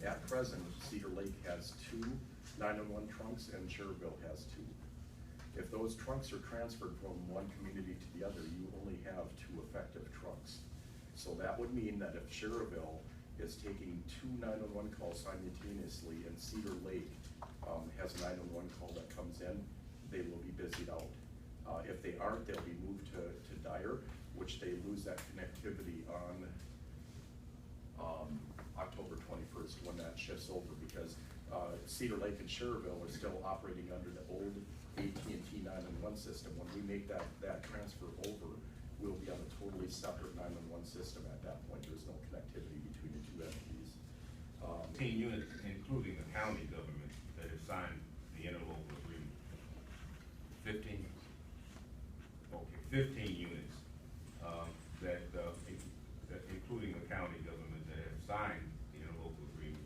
At present, Cedar Lake has 2 911 trunks and Cherville has 2. If those trunks are transferred from one community to the other, you only have 2 effective trunks. So that would mean that if Cherville is taking 2 911 calls simultaneously and Cedar Lake has a 911 call that comes in, they will be busied out. If they aren't, they'll be moved to Dyer, which they lose that connectivity on October 21st when that shifts over, because Cedar Lake and Cherville are still operating under the old AT&T 911 system. When we make that transfer over, we'll be on a totally separate 911 system at that point. There's no connectivity between the 2 entities. 15 units, including the county government, that have signed the interlocal agreement. 15? Okay, 15 units that including the county government, that have signed the interlocal agreement.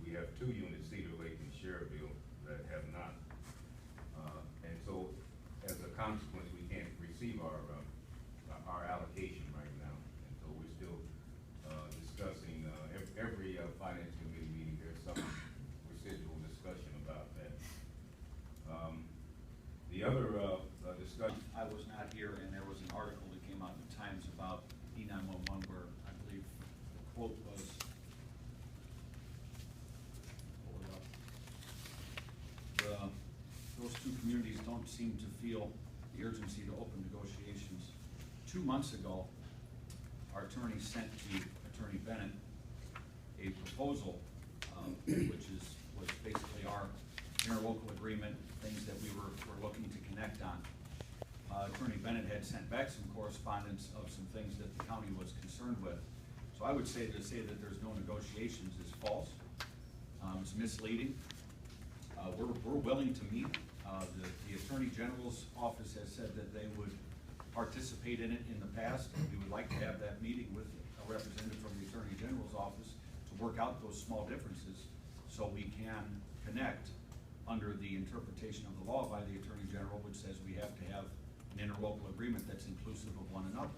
We have 2 units, Cedar Lake and Cherville, that have not. And so, as a consequence, we can't receive our allocation right now. And so we're still discussing, every finance committee meeting, there's some residual discussion about that. The other discussion. I was not here, and there was an article that came out in the Times about E-911 where I believe the quote was, pull it up, those 2 communities don't seem to feel the urgency to open negotiations. 2 months ago, our attorney sent to Attorney Bennett a proposal, which was basically our interlocal agreement, things that we were looking to connect on. Attorney Bennett had sent back some correspondence of some things that the county was concerned with. So I would say that there's no negotiations is false. It's misleading. We're willing to meet. The Attorney General's office has said that they would participate in it in the past. We would like to have that meeting with a representative from the Attorney General's office to work out those small differences so we can connect under the interpretation of the law by the Attorney General, which says we have to have an interlocal agreement that's inclusive of one another.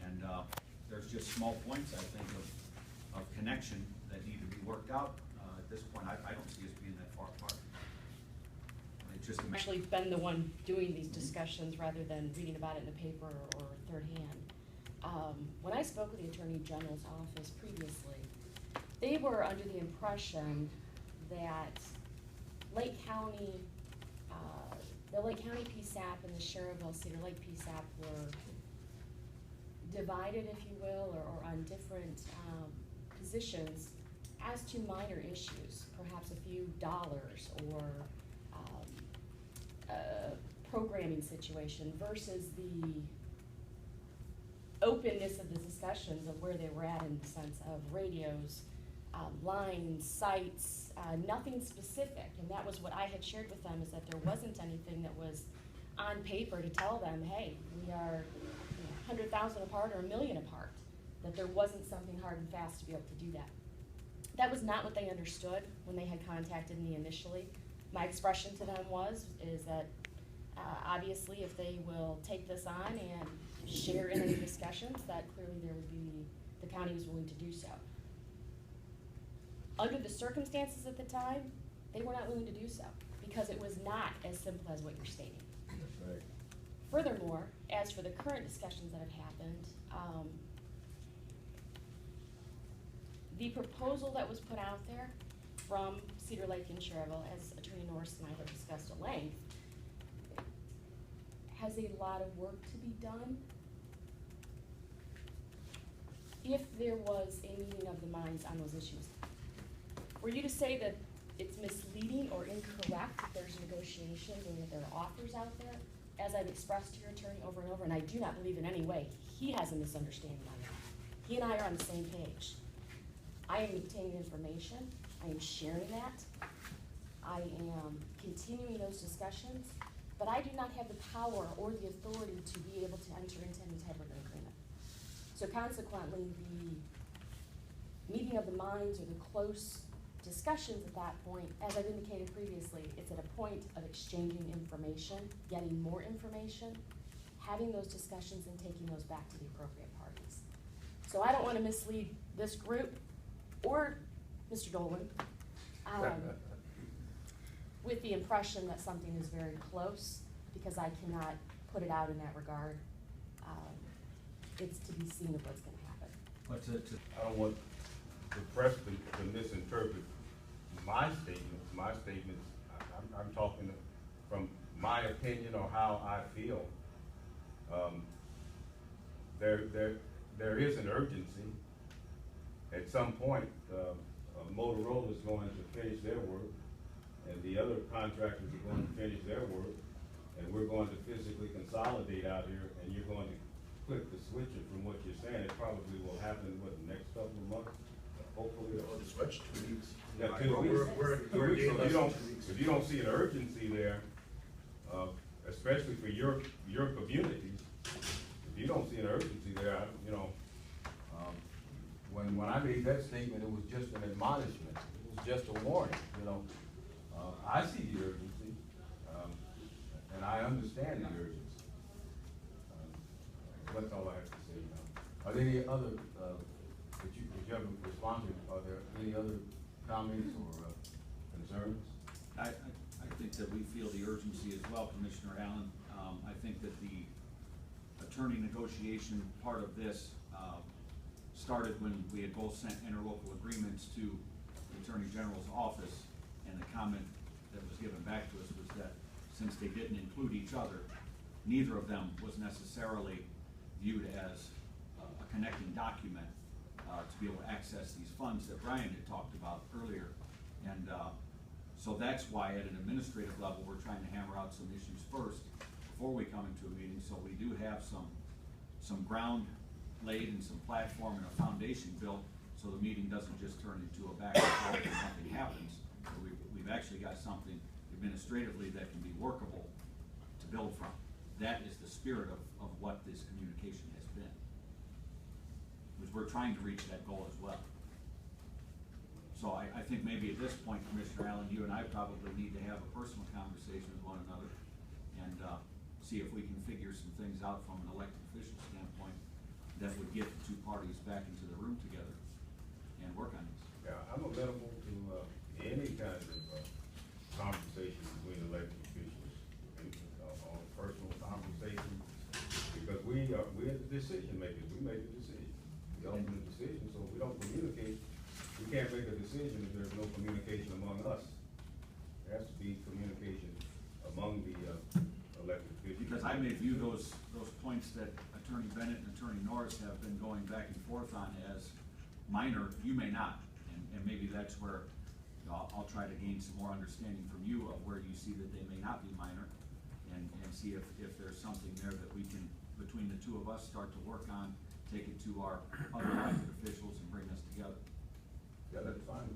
And there's just small points, I think, of connection that need to be worked out. At this point, I don't see us being that far apart. It's just Actually been the one doing these discussions rather than reading about it in the paper or third hand. When I spoke with the Attorney General's office previously, they were under the impression that Lake County, the Lake County PSAP and the Cherville Cedar Lake PSAP were divided, if you will, or on different positions as to minor issues, perhaps a few dollars or programming situation versus the openness of the discussions of where they were at in the sense of radios, lines, sites, nothing specific. And that was what I had shared with them, is that there wasn't anything that was on paper to tell them, hey, we are 100,000 apart or 1 million apart, that there wasn't something hard and fast to be able to do that. That was not what they understood when they had contacted me initially. My expression to them is that obviously if they will take this on and share in any discussions, that clearly there would be, the county was willing to do so. Under the circumstances at the time, they were not willing to do so because it was not as simple as what you're stating. That's right. Furthermore, as for the current discussions that have happened, the proposal that was put out there from Cedar Lake and Cherville, as Attorney Norris and I have discussed at length, has a lot of work to be done. If there was a meeting of the minds on those issues, for you to say that it's misleading or incorrect that there's negotiations or that there are offers out there, as I've expressed to your attorney over and over, and I do not believe in any way he has a misunderstanding on that. He and I are on the same page. I am obtaining information, I am sharing that, I am continuing those discussions, but I do not have the power or the authority to be able to enter into any type of an agreement. So consequently, the meeting of the minds or the close discussions at that point, as I've indicated previously, it's at a point of exchanging information, getting more information, having those discussions and taking those back to the appropriate parties. So I don't want to mislead this group or Mr. Dolan, with the impression that something is very close, because I cannot put it out in that regard. It's to be seen of what's gonna happen. But I don't want the press to misinterpret my statements. My statements, I'm talking from my opinion or how I feel. There is an urgency. At some point, Motorola is going to finish their work, and the other contractors are going to finish their work, and we're going to physically consolidate out here, and you're going to flip the switch, and from what you're saying, it probably will happen, what, the next couple of months? Hopefully. Or the switch, 2 weeks. Yeah, 2 We're- weeks. we're 2 weeks, so less you than don't, 2 weeks. if you don't see an urgency there, especially for your communities, if you don't see an urgency there, you know, when I made that statement, it was just an admonishment, it was just a warning, you know. I see the urgency, and I understand the urgency. That's all I have to say now. Are there any other, that you have responded, are there any other comments or concerns? I think that we feel the urgency as well, Commissioner Allen. I think that the attorney negotiation part of this started when we had both sent interlocal agreements to the Attorney General's office, and the comment that was given back to us was that since they didn't include each other, neither of them was necessarily viewed as a connecting document to be able to access these funds that Brian had talked about earlier. And so that's why at an administrative level, we're trying to hammer out some issues first before we come into a meeting, so we do have some ground laid and some platform and a foundation built, so the meeting doesn't just turn into a back and forth and nothing happens. So we've actually got something administratively that can be workable to build from. That is the spirit of what this communication has been. Because we're trying to reach that goal as well. So I think maybe at this point, Commissioner Allen, you and I probably need to have a personal conversation with one another and see if we can figure some things out from an elected official standpoint that would get the two parties back into the room together and work on this. Yeah, I'm amenable to any kind of conversation between elected officials, on personal conversation, because we are the decision makers. We make the decision. We ultimate decision, so if we don't communicate, we can't make a decision if there's no communication among us. There has to be communication among the elected officials. Because I may view those points that Attorney Bennett and Attorney Norris have been going back and forth on as minor, you may not. And maybe that's where I'll try to gain some more understanding from you of where you see that they may not be minor, and see if there's something there that we can, between the two of us, start to work on, take it to our other elected officials and bring us together. Yeah, that's fine.